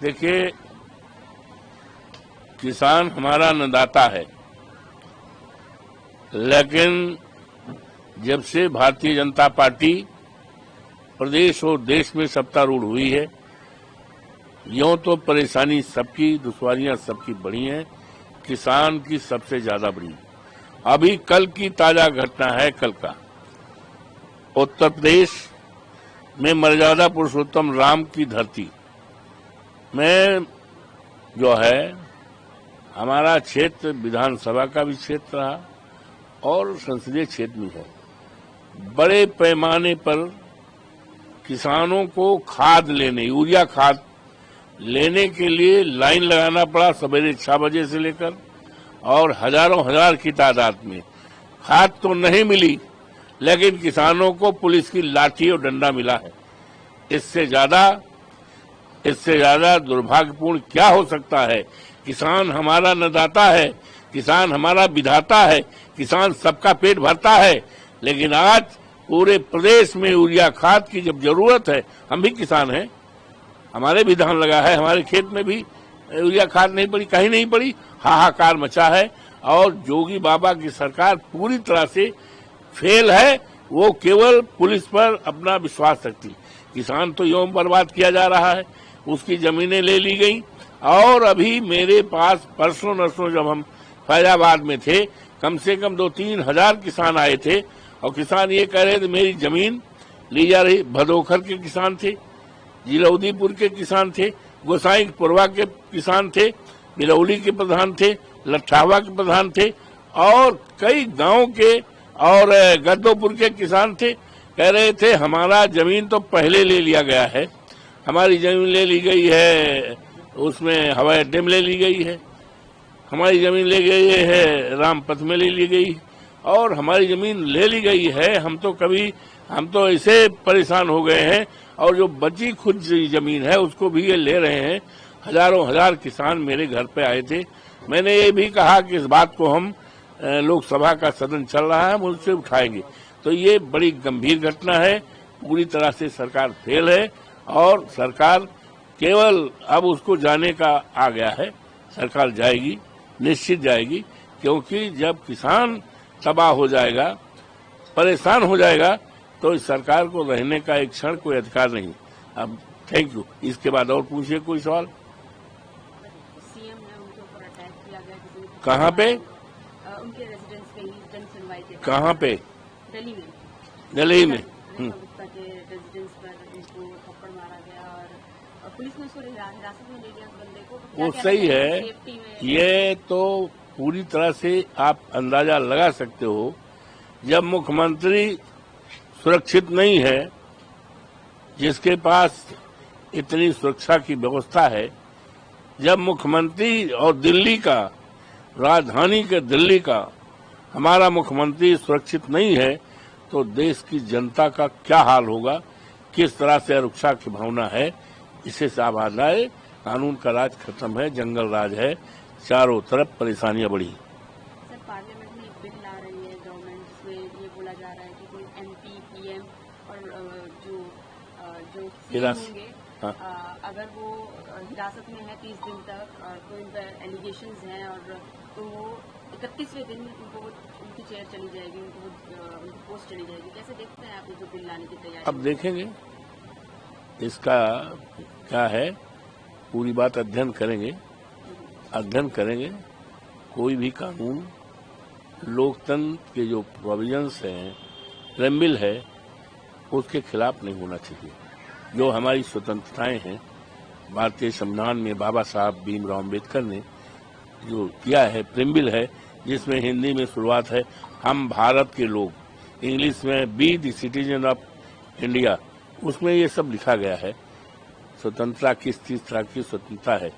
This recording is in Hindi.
देखिए, किसान हमारा अन्नदाता है, लेकिन जब से भारतीय जनता पार्टी प्रदेश और देश में सत्तारूढ़ हुई है, यूं तो परेशानी सबकी, दुश्वारियां सबकी बढ़ी हैं, किसान की सबसे ज्यादा बढ़ी। अभी कल की ताजा घटना है, कल का उत्तर प्रदेश में मर्यादा पुरुषोत्तम राम की धरती में जो है हमारा क्षेत्र विधानसभा का भी क्षेत्र रहा और संसदीय क्षेत्र भी है। बड़े पैमाने पर किसानों को खाद लेने, यूरिया खाद लेने के लिए लाइन लगाना पड़ा सवेरे 6 बजे से लेकर, और हजारों हजार की तादाद में। खाद तो नहीं मिली, लेकिन किसानों को पुलिस की लाठी और डंडा मिला है। इससे ज्यादा दुर्भाग्यपूर्ण क्या हो सकता है? किसान हमारा अन्नदाता है, किसान हमारा विधाता है, किसान सबका पेट भरता है, लेकिन आज पूरे प्रदेश में यूरिया खाद की जब जरूरत है, हम भी किसान हैं, हमारे भी धान लगा है, हमारे खेत में भी यूरिया खाद नहीं पड़ी, कहीं नहीं पड़ी, हाहाकार मचा है। और जोगी बाबा की सरकार पूरी तरह से फेल है, वो केवल पुलिस पर अपना विश्वास रखती। किसान तो यूं बर्बाद किया जा रहा है, उसकी जमीनें ले ली गई। और अभी मेरे पास परसों नरसों जब हम फैजाबाद में थे, कम से कम 2-3 हजार किसान आए थे, और किसान ये कह रहे थे मेरी जमीन ली जा रही। भदोखर के किसान थे, जिलौदीपुर के किसान थे, गोसाईपुरवा के किसान थे, बिरौली के प्रधान थे, लट्ठावा के प्रधान थे, और कई गांव के और गद्दोपुर के किसान थे। कह रहे थे हमारा जमीन तो पहले ले लिया गया है, हमारी जमीन ले ली गई है, उसमें हवाई अड्डे में ले ली गई है, हमारी जमीन ले गई है रामपथ में ले ली गई, और हमारी जमीन ले ली गई है। हम तो ऐसे परेशान हो गए हैं, और जो बची खुद जमीन है उसको भी ये ले रहे हैं। हजारों हजार किसान मेरे घर पे आए थे। मैंने ये भी कहा कि इस बात को हम लोकसभा का सदन चल रहा है, हम उससे उठाएंगे। तो ये बड़ी गंभीर घटना है, पूरी तरह से सरकार फेल है, और सरकार केवल अब उसको जाने का आ गया है। सरकार जाएगी, निश्चित जाएगी, क्योंकि जब किसान तबाह हो जाएगा, परेशान हो जाएगा, तो इस सरकार को रहने का एक क्षण कोई अधिकार नहीं। अब थैंक यू। इसके बाद और पूछिए कोई सवाल। सीएम ने उनके ऊपर अटैक किया गया, कहाँ पे? उनके रेजिडेंस पे ही जन सुनवाई के। कहाँ पे? दिल्ली में। दिल्ली में के रेजिडेंस पर उनको थप्पड़ मारा गया, और पुलिस ने उसको हिरासत में ले लिया बंदे को। वो सही है। ये तो पूरी तरह से आप अंदाजा लगा सकते हो, जब मुख्यमंत्री सुरक्षित नहीं है, जिसके पास इतनी सुरक्षा की व्यवस्था है, जब मुख्यमंत्री और दिल्ली का, राजधानी के दिल्ली का हमारा मुख्यमंत्री सुरक्षित नहीं है, तो देश की जनता का क्या हाल होगा, किस तरह से अरुक्षा की भावना है। इसे साफ आए, कानून का राज खत्म है, जंगल राज है, चारों तरफ परेशानियां बढ़ी। सर, पार्लियामेंट में एक बिल ला रही है गवर्नमेंट, जिसमें ये बोला जा रहा है कि कोई एमपी, पीएम और जो सीएम होंगे, अगर वो हिरासत में है 30 दिन तक, और कोई उन पर एलिगेशंस हैं, और तो वो 31वें दिन उनको उनकी चेयर चली जाएगी, उनकी पोस्ट चली जाएगी। कैसे देखते हैं आप ये जो बिल लाने की तैयारी? अब देखेंगे इसका क्या है, पूरी बात अध्ययन करेंगे। कोई भी कानून लोकतंत्र के जो प्रोविजंस हैं, प्रेम्बिल है, उसके खिलाफ नहीं होना चाहिए। जो हमारी स्वतंत्रताएं हैं, भारतीय संविधान में बाबा साहब भीमराव अम्बेडकर ने जो किया है, प्रेम्बिल है, जिसमें हिंदी में शुरुआत है हम भारत के लोग, इंग्लिश में be the citizen of India, उसमें ये सब लिखा गया है। स्वतंत्रता किस चीज तरह की स्वतंत्रता है।